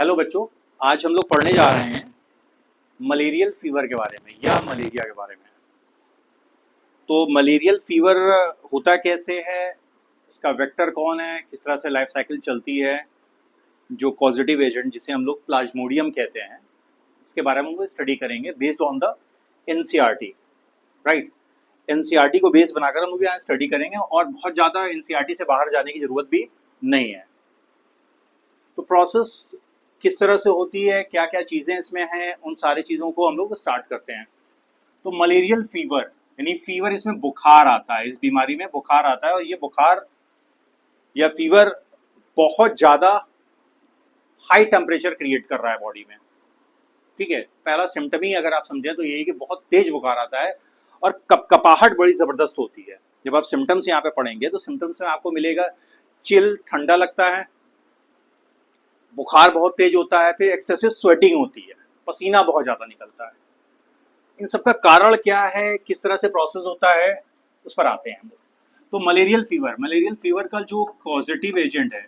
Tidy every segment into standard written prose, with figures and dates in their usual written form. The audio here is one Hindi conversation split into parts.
हेलो बच्चों, आज हम लोग पढ़ने जा रहे हैं मलेरियल फीवर के बारे में या मलेरिया के बारे में। तो मलेरियल फीवर होता कैसे है, इसका वेक्टर कौन है, किस तरह से लाइफ साइकिल चलती है, जो पॉजिटिव एजेंट जिसे हम लोग प्लाज्मोडियम कहते हैं, इसके बारे में हम लोग स्टडी करेंगे based on the NCERT. Right, NCERT को बेस बनाकर हम लोग यहाँ स्टडी करेंगे और बहुत ज़्यादा एनसीईआरटी से बाहर जाने की ज़रूरत भी नहीं है। तो प्रोसेस किस तरह से होती है, क्या क्या चीज़ें इसमें हैं, उन सारी चीज़ों को हम लोग स्टार्ट करते हैं। तो मलेरियल फीवर यानी फीवर, इसमें बुखार आता है, इस बीमारी में बुखार आता है और ये बुखार या फीवर बहुत ज़्यादा हाई टेम्परेचर क्रिएट कर रहा है बॉडी में। ठीक है, पहला सिम्टम ही अगर आप समझें तो यही कि बहुत तेज बुखार आता है और कपकपाहट बड़ी ज़बरदस्त होती है। जब आप सिम्टम्स यहाँ पे पढ़ेंगे तो सिम्टम्स में आपको मिलेगा चिल, ठंडा लगता है, बुखार बहुत तेज होता है, फिर एक्सेसिव स्वेटिंग होती है, पसीना बहुत ज़्यादा निकलता है। इन सब का कारण क्या है, किस तरह से प्रोसेस होता है, उस पर आते हैं हम लोग। तो मलेरियल फीवर का जो पॉजिटिव एजेंट है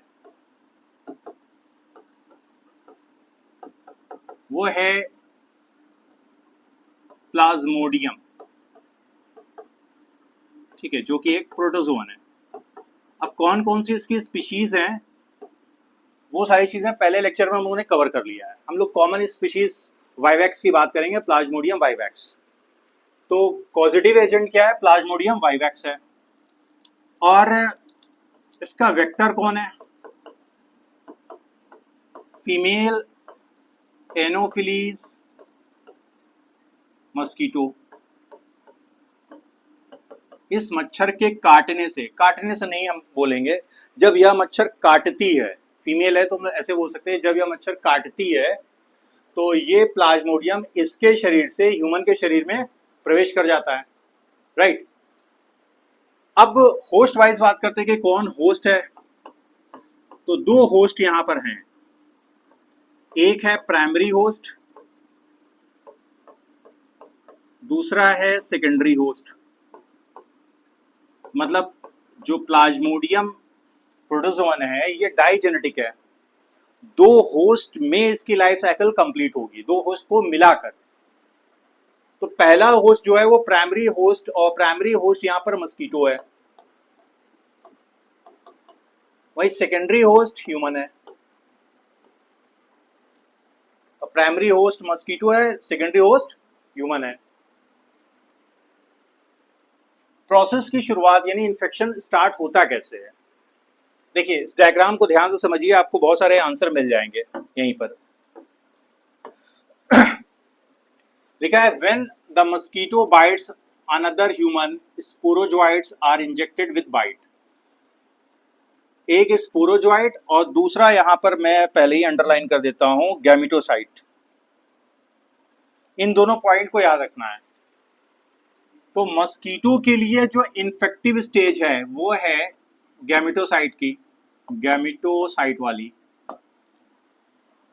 वो है प्लाज्मोडियम। ठीक है, जो कि एक प्रोटोजोन है। अब कौन कौन सी इसकी स्पीशीज हैं, वो सारी चीज़ें पहले लेक्चर में हम लोगों ने कवर कर लिया है। हम लोग कॉमन स्पीशीज वाइवैक्स की बात करेंगे, प्लाज्मोडियम वाइवैक्स। तो पॉजिटिव एजेंट क्या है, प्लाज्मोडियम वाइवैक्स है। और इसका वेक्टर कौन है, फीमेल एनोफिलीज मस्कीटो। इस मच्छर के काटने से नहीं हम बोलेंगे, जब यह मच्छर काटती है, फीमेल है तो हम ऐसे बोल सकते हैं, जब यह मच्छर काटती है तो ये प्लाज्मोडियम इसके शरीर से ह्यूमन के शरीर में प्रवेश कर जाता है। राइट, अब होस्ट वाइज बात करते हैं कि कौन होस्ट है। तो दो होस्ट यहां पर हैं, एक है प्राइमरी होस्ट, दूसरा है सेकेंडरी होस्ट। मतलब जो प्लाज्मोडियम प्रोटोजोन है ये डाइजेनेटिक है, दो होस्ट में इसकी लाइफ साइकिल कंप्लीट होगी, दो होस्ट को मिलाकर। तो पहला होस्ट जो है वो प्राइमरी होस्ट, और प्राइमरी होस्ट यहां पर मस्कीटो है, वही सेकेंडरी होस्ट ह्यूमन है। प्राइमरी होस्ट मस्कीटो है, सेकेंडरी होस्ट ह्यूमन है। प्रोसेस की शुरुआत यानी इन्फेक्शन स्टार्ट होता कैसे है, देखिए इस डायग्राम को ध्यान से समझिए, आपको बहुत सारे आंसर मिल जाएंगे यहीं पर। लिखा है when the mosquito bites another human sporozoites are injected with bite. एक स्पोरोजोइट और दूसरा यहां पर मैं पहले ही अंडरलाइन कर देता हूं गैमेटोसाइट। इन दोनों पॉइंट को याद रखना है। तो मस्कीटो के लिए जो इन्फेक्टिव स्टेज है वो है गैमेटोसाइट की, गैमेटोसाइट वाली,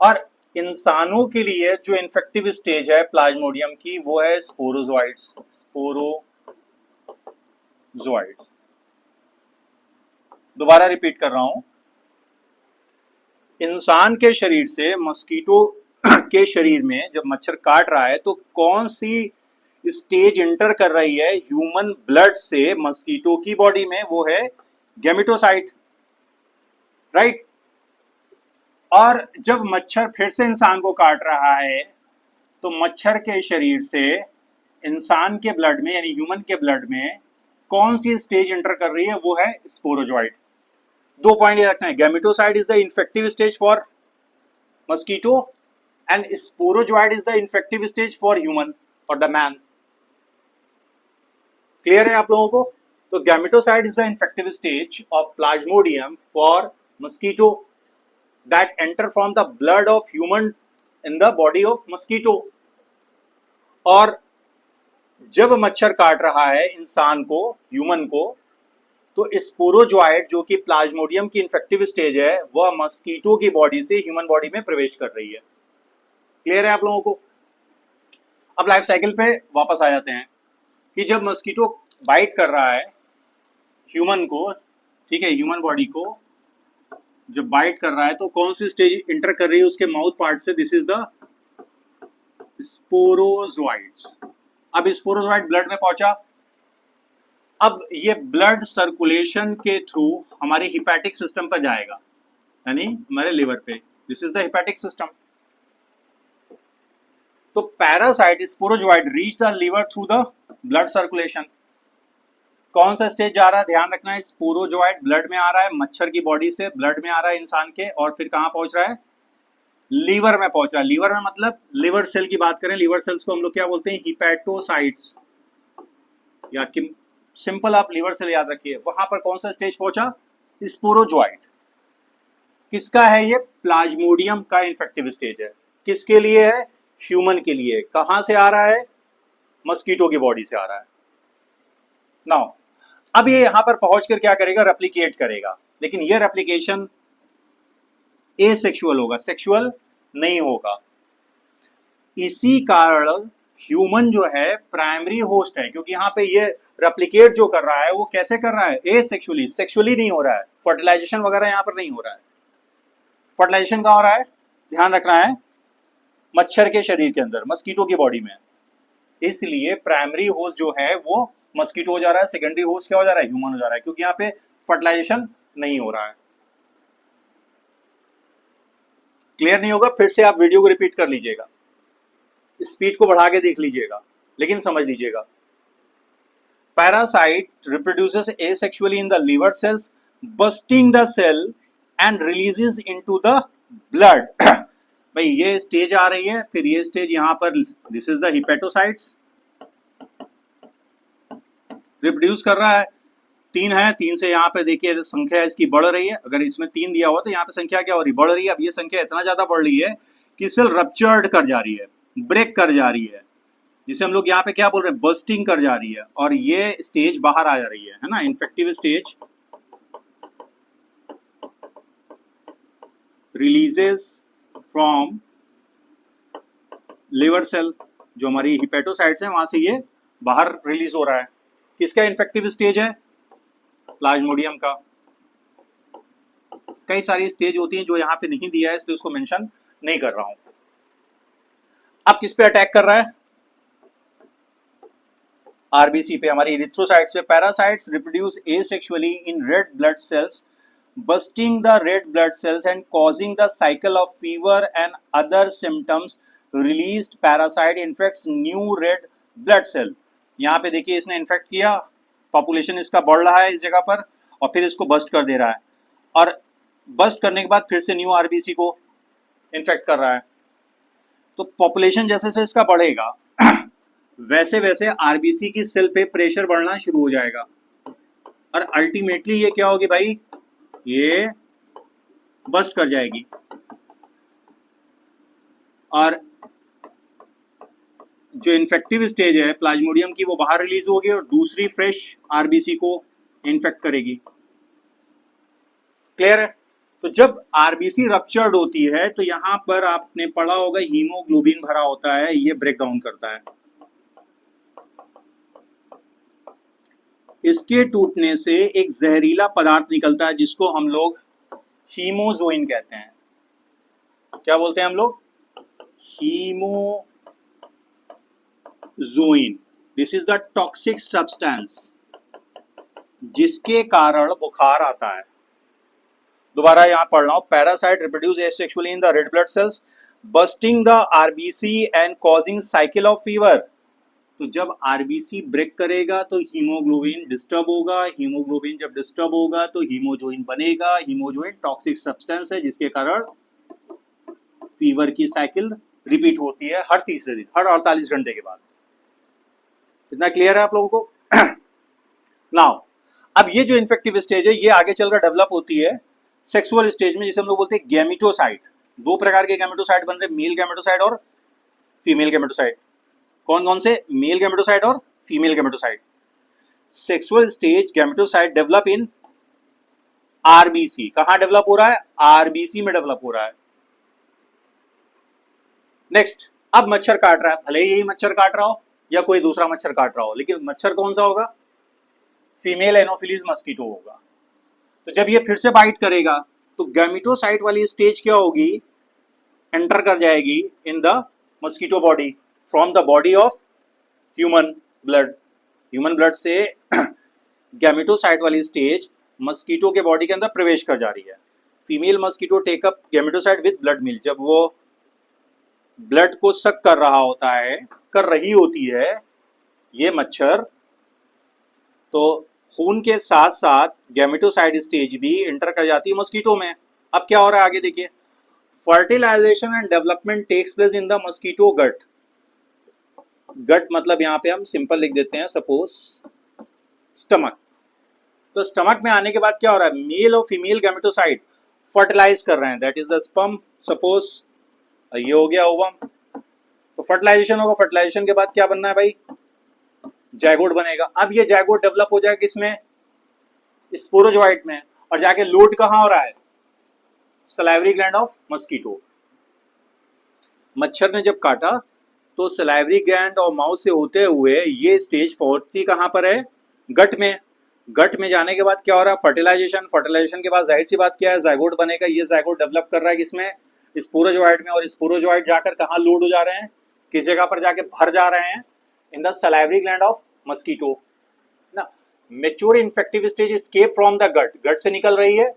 और इंसानों के लिए जो इन्फेक्टिव स्टेज है प्लाज्मोडियम की वो है स्पोरोजोइट्स, स्पोरोजोइट्स। दोबारा रिपीट कर रहा हूं, इंसान के शरीर से मस्कीटो के शरीर में जब मच्छर काट रहा है तो कौन सी स्टेज इंटर कर रही है ह्यूमन ब्लड से मस्कीटो की बॉडी में, वो है गैमेटोसाइट। राइट, और जब मच्छर फिर से इंसान को काट रहा है तो मच्छर के शरीर से इंसान के ब्लड में यानी ह्यूमन के ब्लड में कौन सी स्टेज इंटर कर रही है, वो है स्पोरोजोइट। दो पॉइंट याद रखना है, gametocyte is the infective stage for mosquito and sporozoite is the infective stage for human और द मैन। क्लियर है आप लोगों को? तो gametocyte is the infective stage of Plasmodium for mosquito that enter from the blood of human in the body of mosquito। और जब मच्छर काट रहा है इंसान को, ह्यूमन को, तो स्पोरोजोइट जो कि प्लाज्मोडियम की इन्फेक्टिव स्टेज है वह मस्कीटो की बॉडी से ह्यूमन बॉडी में प्रवेश कर रही है। क्लियर है आप लोगों को? अब लाइफ साइकिल पे वापस आ जाते हैं कि जब मस्कीटो बाइट कर रहा है ह्यूमन को, ठीक है, ह्यूमन बॉडी को, जब बाइट कर रहा है तो कौन सी स्टेज इंटर कर रही है उसके माउथ पार्ट से, दिस इज द स्पोरोजोइड्स। अब स्पोरोजोइड ब्लड में पहुंचा, अब ये ब्लड सर्कुलेशन के थ्रू हमारे हिपैटिक सिस्टम पर जाएगा, यानी हमारे लिवर पे, this is the hepatic system. तो parasite sporozoite reach the liver through the blood circulation. कौन सा स्टेज जा रहा है, ध्यान रखना है, स्पोरोजोइड ब्लड में आ रहा है, मच्छर की बॉडी से ब्लड में आ रहा है इंसान के, और फिर कहां पहुंच रहा है, लीवर में पहुंच रहा है। लीवर में मतलब लिवर सेल की बात करें, लिवर सेल्स को हम लोग क्या बोलते हैं, हिपैटोसाइट्स, या सिंपल आप लिवर सेल याद रखिए। वहां पर कौन सा स्टेज पहुंचा, स्पोरोजोइड। किसका है ये, प्लाज्मोडियम का इन्फेक्टिव स्टेज है। किसके लिए है, ह्यूमन के लिए। कहां से आ रहा है, मस्कीटो की बॉडी से आ रहा है। नाउ अब ये यहां पर पहुंचकर क्या करेगा, रेप्लिकेट करेगा, लेकिन ये रेप्लिकेशन एसेक्सुअल होगा, सेक्सुअल नहीं होगा। इसी कारण ह्यूमन जो है प्राइमरी होस्ट है, क्योंकि यहाँ पे ये रेप्लिकेट जो कर रहा है वो कैसे कर रहा है, एसेक्सुअली, सेक्सुअली नहीं हो रहा है। फर्टिलाइजेशन वगैरह यहाँ पर नहीं हो रहा है। फर्टिलाइजेशन कहाँ हो रहा है, ध्यान रखना है, मच्छर के शरीर के अंदर, मस्कीटो की बॉडी में। इसलिए प्राइमरी होस्ट जो है वो मस्कीटो हो जा रहा है, सेकेंडरी होस्ट क्या हो जा रहा है, ह्यूमन हो जा रहा है, क्योंकि यहाँ पे फर्टिलाइजेशन नहीं हो रहा है। क्लियर नहीं होगा, फिर से आप वीडियो को रिपीट कर लीजिएगा, स्पीड को बढ़ा के देख लीजिएगा, लेकिन समझ लीजिएगा। Parasite reproduces asexually in the liver cells, bursting the cell and releases into the blood. भाई ये स्टेज आ रही है, फिर ये स्टेज यहां पर, this is the hepatocytes, reproduce कर रहा है। 3 है, 3 से यहाँ पे देखिए संख्या इसकी बढ़ रही है। अगर इसमें 3 दिया हुआ तो यहाँ पे संख्या क्या हो रही है, बढ़ रही है। अब ये संख्या इतना ज्यादा बढ़ रही है कि सेल रप्चर्ड कर जा रही है, ब्रेक कर जा रही है, जिसे हम लोग यहाँ पे क्या बोल रहे हैं, बर्स्टिंग कर जा रही है, और ये स्टेज बाहर आ जा रही है ना, infective stage releases from liver cell, जो हमारी हिपैटोसाइट्स है वहां से ये बाहर रिलीज हो रहा है। किसका इन्फेक्टिव स्टेज है, प्लाज्मोडियम का। कई सारी स्टेज होती हैं जो यहाँ पे नहीं दिया है, इसलिए उसको मेंशन नहीं कर रहा हूं। अब किस पे अटैक कर रहा है, आरबीसी पे, हमारी इरिथ्रोसाइट्स पे। Parasites reproduce asexually in red blood cells, bursting the red blood cells and causing the cycle of fever and other symptoms. Released parasite infects new red blood cell. यहाँ पे देखिए इसने इन्फेक्ट किया, पॉपुलेशन इसका बढ़ रहा है इस जगह पर, और फिर इसको बस्ट कर दे रहा है, और बस्ट करने के बाद फिर से न्यू आरबीसी को इन्फेक्ट कर रहा है। तो पॉपुलेशन जैसे जैसे इसका बढ़ेगा वैसे वैसे आरबीसी की सेल पे प्रेशर बढ़ना शुरू हो जाएगा, और अल्टीमेटली ये क्या होगी भाई, ये बस्ट कर जाएगी, और जो इन्फेक्टिव स्टेज है प्लाज्मोडियम की वो बाहर रिलीज होगी और दूसरी फ्रेश आरबीसी को इन्फेक्ट करेगी। क्लियर है। तो जब आरबीसी रप्चर्ड होती है तो यहां पर आपने पढ़ा होगा हीमोग्लोबिन भरा होता है, ये ब्रेक डाउन करता है। इसके टूटने से एक जहरीला पदार्थ निकलता है जिसको हम लोग हीमोजोइन कहते हैं। क्या बोलते हैं हम लोग, hemozoin. This is the toxic substance जिसके कारण बुखार आता है। दोबारा यहां पढ़ रहा हूं, parasite reproduce asexually in the red blood cells, bursting the RBC and causing cycle of fever. तो जब आरबीसी ब्रेक करेगा तो हीमोग्लोबिन डिस्टर्ब होगा, हीमोग्लोबिन जब डिस्टर्ब होगा तो हीमोजोइन बनेगा। हीमोजोइन टॉक्सिक सब्सटेंस है जिसके कारण फीवर की साइकिल रिपीट होती है हर तीसरे दिन, हर 48 घंटे के बाद। इतना क्लियर है आप लोगों को? नाउ अब ये जो इन्फेक्टिव स्टेज है ये आगे चलकर डेवलप होती है सेक्सुअल स्टेज में, जिसे हम लोग बोलते हैं गैमेटोसाइट। 2 प्रकार के गैमेटोसाइट बन रहे, मेल गैमेटोसाइट और फीमेल गैमेटोसाइट। कौन कौन से, मेल गैमेटोसाइट और female gametocyte. Sexual stage gametocyte develop in RBC. कहां डेवलप हो रहा है, आरबीसी में डेवलप हो रहा है। नेक्स्ट, अब मच्छर काट रहा है, भले ही यही मच्छर काट रहा हो या कोई दूसरा मच्छर काट रहा हो, लेकिन मच्छर कौन सा होगा, फीमेल एनोफिलीज मस्कीटो होगा। तो जब ये फिर से बाइट करेगा तो गैमेटोसाइट वाली स्टेज क्या होगी, एंटर कर जाएगी in the mosquito body from the body of human blood. Human blood से गैमेटोसाइट वाली स्टेज मस्कीटो के बॉडी के अंदर प्रवेश कर जा रही है। Female mosquito take up gametocyte with blood meal, जब वो ब्लड को सक कर रहा होता है, कर रही होती है ये मच्छर, तो खून के साथ साथ गैमेटोसाइट स्टेज भी एंटर कर जाती है मस्कीटो में। अब क्या हो रहा है आगे देखिए, fertilization and development takes place in the mosquito gut. Gut मतलब यहाँ पे हम सिंपल लिख देते हैं, सपोज स्टमक। तो स्टमक में आने के बाद क्या हो रहा है, मेल और फीमेल गैमेटोसाइट फर्टिलाइज कर रहे हैं, that is the sperm. Suppose ये हो गया ओवम, तो फर्टिलाइजेशन होगा, फर्टिलाइजेशन के बाद क्या बनना है भाई, जायगोट बनेगा। अब ये जायगोट डेवलप हो जाएगा किसमें, स्पोरोजोइट में, और जाके लोड कहाँ हो रहा है, सलाइवरी ग्लैंड ऑफ मस्कीटो। मच्छर ने जब काटा तो सलाइवरी ग्लैंड और माउथ से होते हुए ये स्टेज पहुंचती कहाँ पर है, गट में। गट में जाने के बाद क्या हो रहा है, फर्टिलाइजेशन। फर्टिलाइजेशन के बाद जाहिर सी बात क्या है, जायगोट बनेगा। ये जायगोट डेवलप कर रहा है किसमें, स्पोरोजोइट में, और स्पोरोजोइट जाकर कहाँ लोड हो जा रहे हैं, किस जगह पर जाके भर जा रहे हैं, in the salivary gland of mosquito ना। Mature infective stage escape from the gut, gut से निकल रही है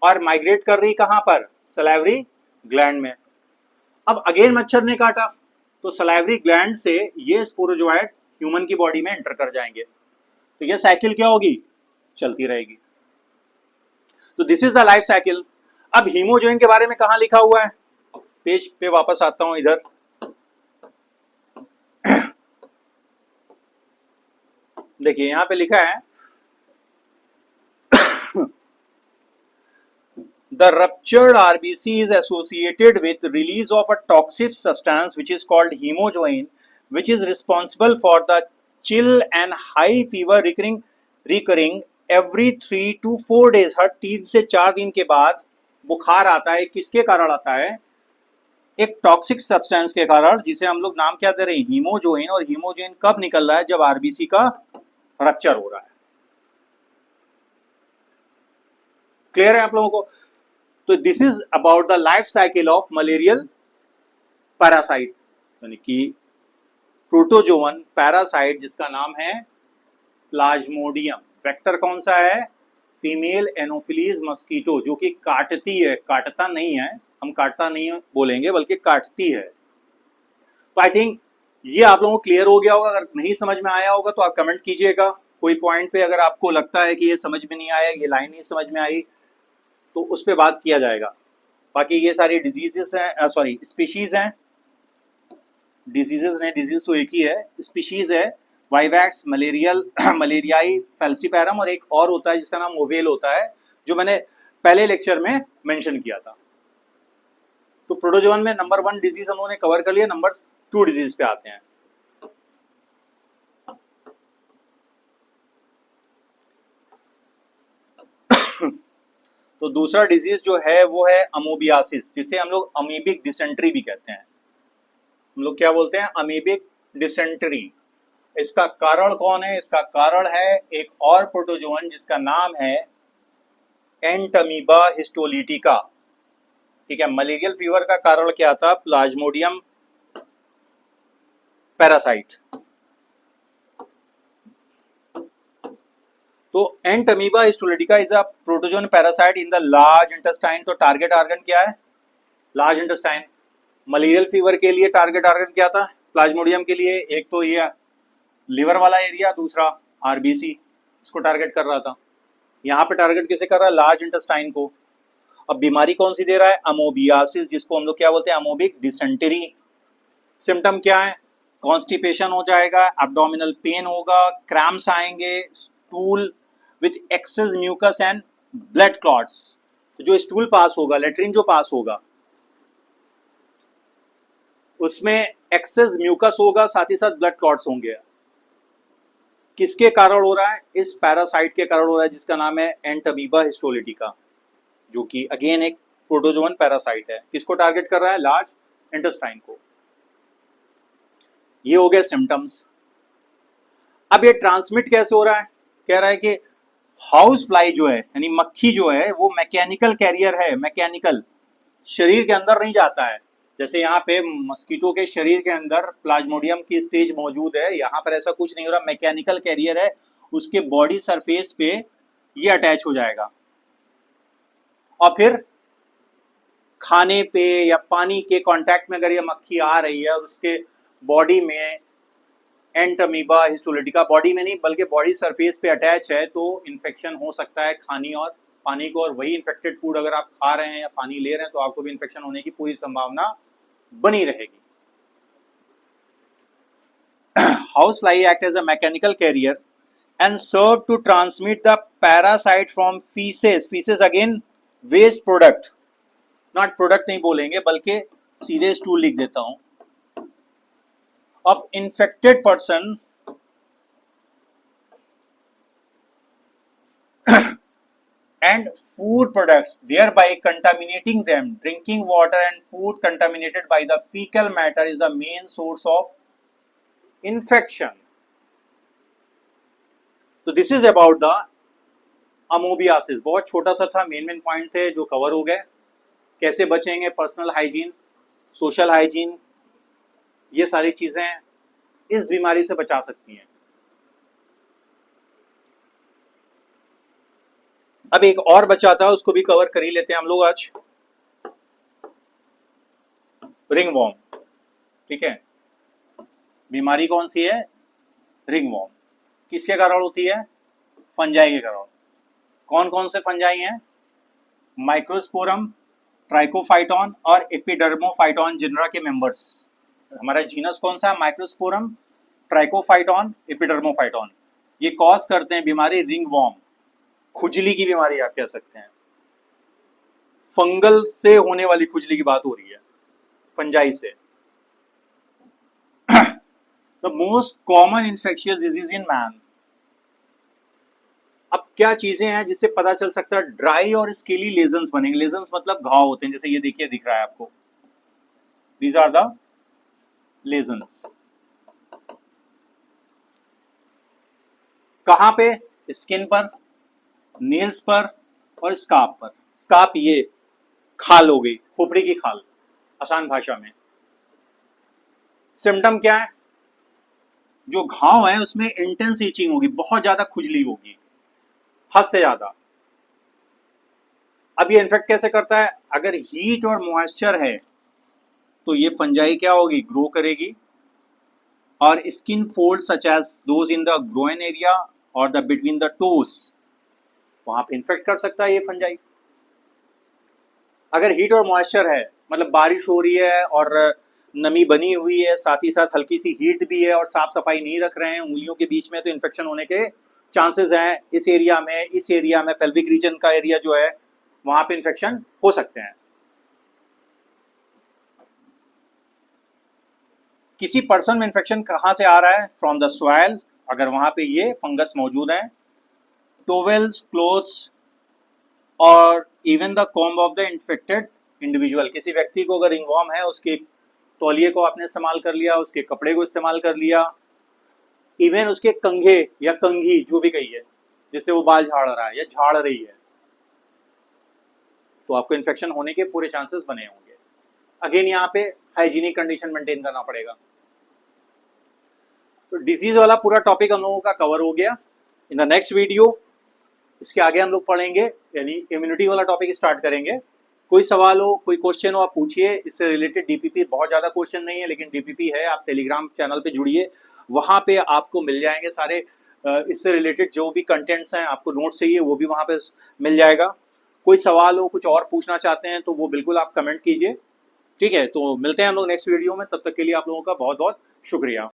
और माइग्रेट कर रही कहाँ पर, सलाइवरी ग्लैंड में। अब अगेन मच्छर ने काटा तो सलाइवरी ग्लैंड से ये स्पोरोजोइट ह्यूमन की बॉडी में एंटर कर जाएंगे, तो ये साइकिल क्या होगी, चलती रहेगी। तो this is the life cycle. अब हीमोजोइन के बारे में कहाँ लिखा हुआ है, पेज पे वापस आता हूं इधर। देखिए यहां पे लिखा है the ruptured RBC is associated with release of a toxic substance which is called hemojoin, which is responsible for the chill and high fever recurring every 3 to 4 days। हर 3 से 4 दिन के बाद बुखार आता है, किसके कारण आता है, एक टॉक्सिक सब्सटेंस के कारण, जिसे हम लोग नाम क्या दे रहे हैं, हीमोजोइन। और हीमोजोइन कब निकल रहा है, जब आरबीसी का रप्चर हो रहा है। क्लियर है आप लोगों को। तो this is about the life cycle of malarial parasite, यानी कि प्रोटोजोवन पैरासाइट जिसका नाम है प्लाज्मोडियम। वेक्टर कौन सा है, फीमेल एनोफिलीज मस्कीटो, जो कि काटती है, काटता नहीं है, हम काटता नहीं बोलेंगे बल्कि काटती है। तो आई थिंक ये आप लोगों को क्लियर हो गया होगा। अगर नहीं समझ में आया होगा तो आप कमेंट कीजिएगा कोई पॉइंट पे, अगर आपको लगता है कि ये समझ में नहीं आया, ये लाइन नहीं समझ में आई, तो उस पर बात किया जाएगा। बाकी ये सारी डिजीजेस हैं, सॉरी स्पीशीज हैं, डिजीजेस नहीं, डिजीज तो एक ही है, स्पीशीज है, वाइवैक्स, मलेरियल मलेरियाई, फैल्सीपैरम, और एक और होता है जिसका नाम ओवेल होता है, जो मैंने पहले लेक्चर में मेंशन किया था। तो प्रोटोजोवन में नंबर 1 डिजीज उन्होंने कवर कर लिया, नंबर 2 डिजीज पे आते हैं। तो दूसरा डिजीज जो है वो है अमोबियासिस, जिसे हम लोग अमीबिक डिसेंट्री भी कहते हैं। हम लोग क्या बोलते हैं, अमीबिक डिसेंट्री। इसका कारण कौन है, इसका कारण है एक और प्रोटोजोवन जिसका नाम है एंटमीबा हिस्टोलिटिका। ठीक है, मलेरियल फीवर का कारण क्या था, प्लाज्मोडियम पैरासाइट। तो Entamoeba histolytica is a protozoan parasite in the large intestine. तो टारगेट ऑर्गन क्या है, लार्ज इंटेस्टाइन। मलेरियल फीवर के लिए टारगेट ऑर्गन क्या था, प्लाज्मोडियम के लिए एक तो ये लिवर वाला एरिया, दूसरा आरबीसी, इसको टारगेट कर रहा था। यहाँ पे टारगेट किसे कर रहा है, लार्ज इंटेस्टाइन को। अब बीमारी कौन सी दे रहा है, अमोबियासिस, जिसको हम लोग क्या बोलते हैं, अमोबिक डिसेंट्री। सिम्टम क्या है, कॉन्स्टिपेशन हो जाएगा, एब्डोमिनल पेन होगा, क्रैम्प्स आएंगे, stool with excess mucus and blood clots. तो जो स्टूल पास होगा, लेट्रिन जो पास होगा, उसमें एक्सेस म्यूकस होगा, साथ ही साथ ब्लड क्लॉट्स होंगे। किसके कारण हो रहा है, इस पैरासाइट के कारण हो रहा है जिसका नाम है एंटमीबा हिस्टोलिटिका, जो कि अगेन एक प्रोटोजोवन पैरासाइट है। किसको टारगेट कर रहा है, लार्ज इंटेस्टाइन को। ये हो गए सिम्टम्स। अब ये ट्रांसमिट कैसे हो रहा है, कह रहा है कि हाउस फ्लाई जो है यानी मक्खी जो है वो मैकेनिकल कैरियर है, मैकेनिकल, शरीर के अंदर नहीं जाता है। जैसे यहाँ पे मस्कीटो के शरीर के अंदर प्लाज्मोडियम की स्टेज मौजूद है, यहाँ पर ऐसा कुछ नहीं हो रहा, मैकेनिकल कैरियर है, उसके बॉडी सरफेस पे ये अटैच हो जाएगा और फिर खाने पे या पानी के कांटेक्ट में अगर ये मक्खी आ रही है और उसके बॉडी में एंटमीबा हिस्टोलिटिका बॉडी में नहीं बल्कि बॉडी सरफेस पे अटैच है तो इन्फेक्शन हो सकता है खानी और पानी को, और वही इन्फेक्टेड फूड अगर आप खा रहे हैं या पानी ले रहे हैं तो आपको भी इन्फेक्शन होने की पूरी संभावना बनी रहेगी। House fly act as a mechanical carrier and serve to transmit the parasite from feces. Feces again waste product, not product नहीं बोलेंगे बल्कि सीधे स्टूल लिख देता हूं, of infected person and food products, thereby contaminating them. Drinking water and food contaminated by the fecal matter is the main source of infection. तो दिस इज अबाउट द अमोबियासिस। बहुत छोटा सा था, मेन पॉइंट थे जो कवर हो गए। कैसे बचेंगे, पर्सनल हाइजीन, सोशल हाइजीन, ये सारी चीजें इस बीमारी से बचा सकती हैं। अब एक और बचा था, उसको भी कवर कर ही लेते हैं हम लोग आज। रिंगवॉर्म, ठीक है, बीमारी कौन सी है? रिंगवॉर्म। किसके कारण होती है? फंजाई के कारण। कौन कौन से फंजाई हैं? माइक्रोस्पोरम, ट्राइकोफाइटॉन और एपिडर्मोफाइटॉन जिनरा के मेंबर्स। हमारा जीनस कौन सा है? Microsporum, Trichophyton, Epidermophyton. ये कॉज करते हैं बीमारी रिंगवॉर्म, खुजली की बीमारी आप कह सकते हैं। फंगल से होने वाली खुजली की बात हो रही है, फंजाई से। The most common infectious disease in man. अब क्या चीजें हैं जिससे पता चल सकता है? ड्राई और स्केली लेजन्स बनेंगे। लेजन्स मतलब घाव होते हैं, जैसे ये देखिए दिख रहा है आपको, दीज आर द लेजन्स। कहां पे? स्किन पर, नेल्स पर और स्कार्फ पर। स्कार्फ ये खाल हो गई, खोपड़ी की खाल आसान भाषा में। सिम्टम क्या है? जो घाव है उसमें इंटेंस ईचिंग होगी, बहुत ज्यादा खुजली होगी, हद से ज्यादा। अब ये इन्फेक्ट कैसे करता है? अगर हीट और मॉइस्चर है तो ये फंजाई क्या होगी? ग्रो करेगी और skin fold such as those in the groin area और द बिटवीन द टोज, वहां पे इन्फेक्ट कर सकता है ये फंजाई। अगर हीट और मॉइस्चर है, मतलब बारिश हो रही है और नमी बनी हुई है, साथ ही साथ हल्की सी हीट भी है और साफ सफाई नहीं रख रहे हैं उंगलियों के बीच में, तो इन्फेक्शन होने के चांसेस हैं। इस एरिया में पेल्विक रीजन का एरिया जो है वहां पे इन्फेक्शन हो सकते हैं। किसी पर्सन में इन्फेक्शन कहाँ से आ रहा है? फ्रॉम द सॉइल, अगर वहां पे ये फंगस मौजूद है, टोवेल्स, क्लोथ्स और even the comb of the infected individual. किसी व्यक्ति को अगर रिंगवॉर्म है, उसके तौलिए को आपने इस्तेमाल कर लिया, उसके कपड़े को इस्तेमाल कर लिया, इवन उसके कंघे या कंघी जो भी कही है जिससे वो बाल झाड़ रहा है या झाड़ रही है, तो आपको इन्फेक्शन होने के पूरे चांसेस बने होंगे। अगेन यहाँ पे हाइजीनिक कंडीशन मेंटेन करना पड़ेगा। तो डिजीज वाला पूरा टॉपिक हम लोगों का कवर हो गया। इन द नेक्स्ट वीडियो इसके आगे हम लोग पढ़ेंगे, यानी इम्यूनिटी वाला टॉपिक स्टार्ट करेंगे। कोई सवाल हो, कोई क्वेश्चन हो, आप पूछिए। इससे रिलेटेड डीपीपी बहुत ज़्यादा क्वेश्चन नहीं है, लेकिन डीपीपी है। आप टेलीग्राम चैनल पे जुड़िए, वहाँ पे आपको मिल जाएंगे सारे इससे रिलेटेड जो भी कंटेंट्स हैं। आपको नोट्स चाहिए वो भी वहाँ पे मिल जाएगा। कोई सवाल हो, कुछ और पूछना चाहते हैं तो वो बिल्कुल आप कमेंट कीजिए, ठीक है। तो मिलते हैं हम लोग नेक्स्ट वीडियो में, तब तक के लिए आप लोगों का बहुत बहुत शुक्रिया।